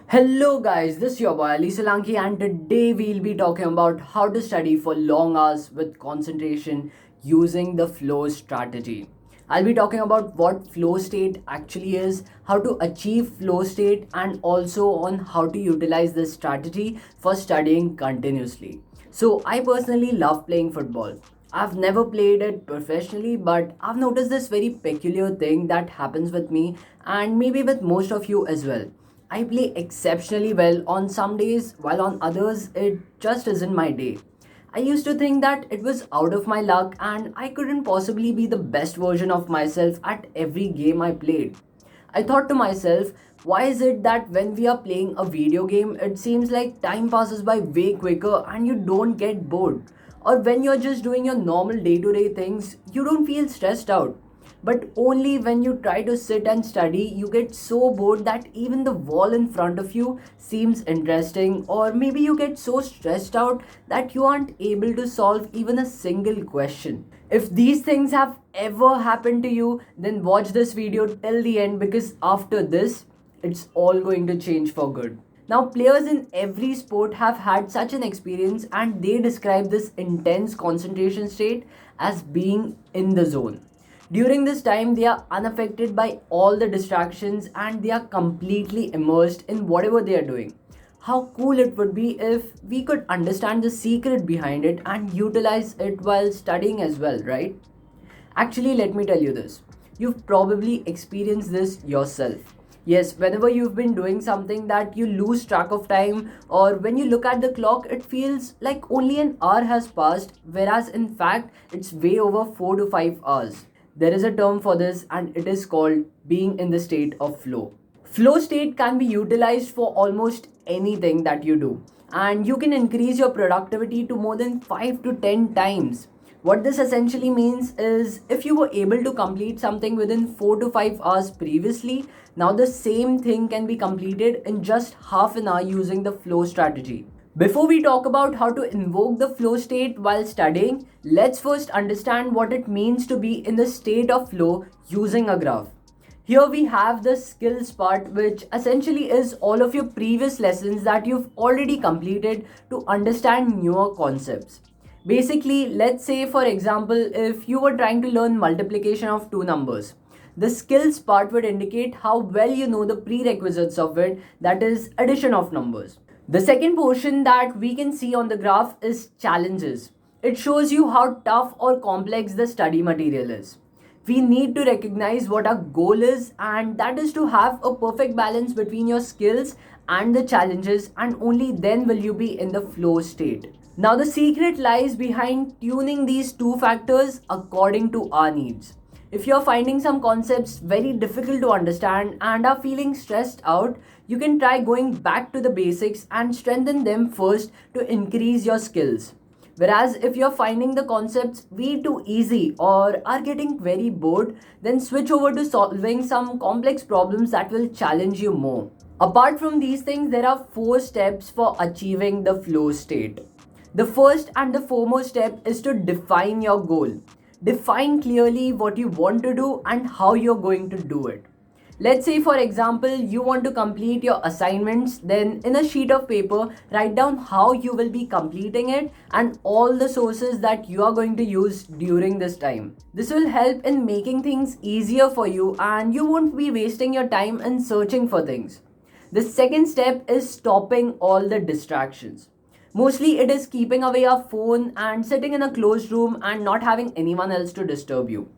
Hello guys, this is your boy Ali Solanki and today we'll be talking about how to study for long hours with concentration using the flow strategy. I'll be talking about what flow state actually is, how to achieve flow state and also on how to utilize this strategy for studying continuously. So I personally love playing football. I've never played it professionally, but I've noticed this very peculiar thing that happens with me and maybe with most of you as well. I play exceptionally well on some days, while on others, it just isn't my day. I used to think that it was out of my luck and I couldn't possibly be the best version of myself at every game I played. I thought to myself, why is it that when we are playing a video game, it seems like time passes by way quicker and you don't get bored? Or when you're just doing your normal day to day things, you don't feel stressed out. But only when you try to sit and study, you get so bored that even the wall in front of you seems interesting, or maybe you get so stressed out that you aren't able to solve even a single question. If these things have ever happened to you, then watch this video till the end because after this, it's all going to change for good. Now, players in every sport have had such an experience and they describe this intense concentration state as being in the zone. During this time, they are unaffected by all the distractions and they are completely immersed in whatever they are doing. How cool it would be if we could understand the secret behind it and utilize it while studying as well, right? Actually, let me tell you this. You've probably experienced this yourself. Yes, whenever you've been doing something that you lose track of time, or when you look at the clock, it feels like only an hour has passed, whereas in fact, it's way over 4 to 5 hours. There is a term for this, and it is called being in the state of flow. Flow state can be utilized for almost anything that you do, and you can increase your productivity to more than 5 to 10 times. What this essentially means is if you were able to complete something within 4 to 5 hours previously, now the same thing can be completed in just half an hour using the flow strategy. Before we talk about how to invoke the flow state while studying, let's first understand what it means to be in the state of flow using a graph. Here we have the skills part, which essentially is all of your previous lessons that you've already completed to understand newer concepts. Basically, let's say for example, if you were trying to learn multiplication of two numbers, the skills part would indicate how well you know the prerequisites of it, that is, addition of numbers. The second portion that we can see on the graph is challenges. It shows you how tough or complex the study material is. We need to recognize what our goal is, and that is to have a perfect balance between your skills and the challenges, and only then will you be in the flow state. Now, the secret lies behind tuning these two factors according to our needs. If you're finding some concepts very difficult to understand and are feeling stressed out, you can try going back to the basics and strengthen them first to increase your skills. Whereas if you're finding the concepts way too easy or are getting very bored, then switch over to solving some complex problems that will challenge you more. Apart from these things, there are four steps for achieving the flow state. The first and the foremost step is to define your goal. Define clearly what you want to do and how you're going to do it. Let's say, for example, you want to complete your assignments, then in a sheet of paper, write down how you will be completing it and all the sources that you are going to use during this time. This will help in making things easier for you and you won't be wasting your time in searching for things. The second step is stopping all the distractions. Mostly it is keeping away your phone and sitting in a closed room and not having anyone else to disturb you.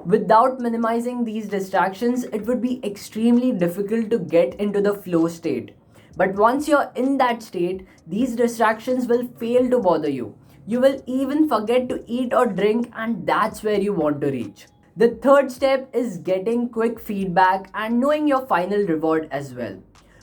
Without minimizing these distractions, it would be extremely difficult to get into the flow state. But once you're in that state, these distractions will fail to bother you. You will even forget to eat or drink, and that's where you want to reach. The third step is getting quick feedback and knowing your final reward as well.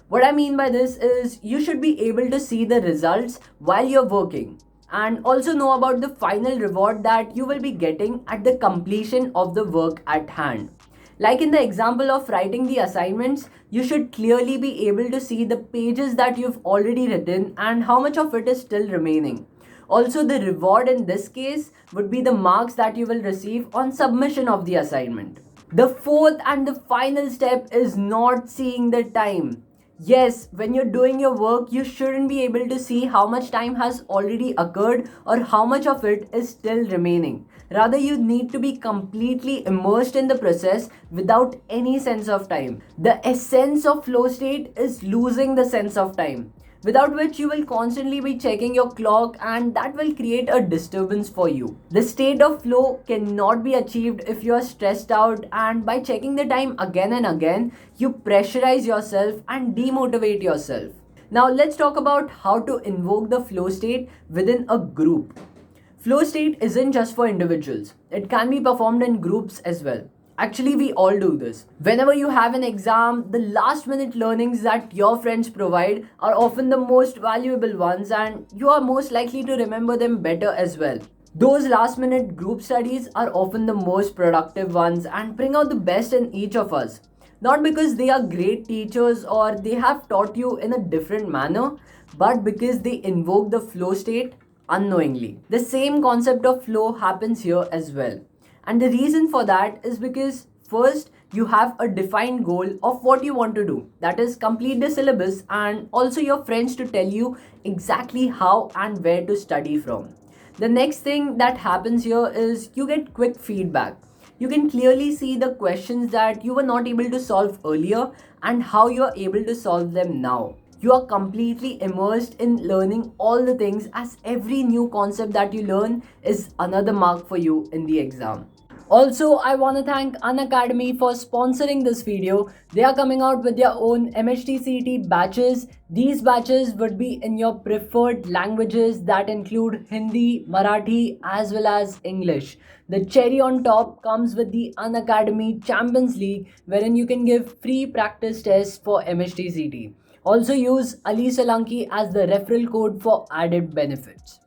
What I mean by this is you should be able to see the results while you're working and also know about the final reward that you will be getting at the completion of the work at hand. Like in the example of writing the assignments, you should clearly be able to see the pages that you've already written and how much of it is still remaining. Also, the reward in this case would be the marks that you will receive on submission of the assignment. The fourth and the final step is not seeing the time. Yes, when you're doing your work, you shouldn't be able to see how much time has already occurred or how much of it is still remaining. Rather, you need to be completely immersed in the process without any sense of time. The essence of flow state is losing the sense of time, without which you will constantly be checking your clock, and that will create a disturbance for you. The state of flow cannot be achieved if you are stressed out, and by checking the time again and again, you pressurize yourself and demotivate yourself. Now, let's talk about how to invoke the flow state within a group. Flow state isn't just for individuals, it can be performed in groups as well. Actually, we all do this. Whenever you have an exam, the last minute learnings that your friends provide are often the most valuable ones, and you are most likely to remember them better as well. Those last minute group studies are often the most productive ones and bring out the best in each of us. Not because they are great teachers or they have taught you in a different manner, but because they invoke the flow state unknowingly. The same concept of flow happens here as well. And the reason for that is because first you have a defined goal of what you want to do. That is complete the syllabus and also your friends to tell you exactly how and where to study from. The next thing that happens here is you get quick feedback. You can clearly see the questions that you were not able to solve earlier and how you are able to solve them now. You are completely immersed in learning all the things, as every new concept that you learn is another mark for you in the exam. Also, I want to thank Unacademy for sponsoring this video. They are coming out with their own MHTCT batches. These batches would be in your preferred languages that include Hindi, Marathi, as well as English. The cherry on top comes with the Unacademy Champions League, wherein you can give free practice tests for MHTCT. Also use Ali Solanki as the referral code for added benefits.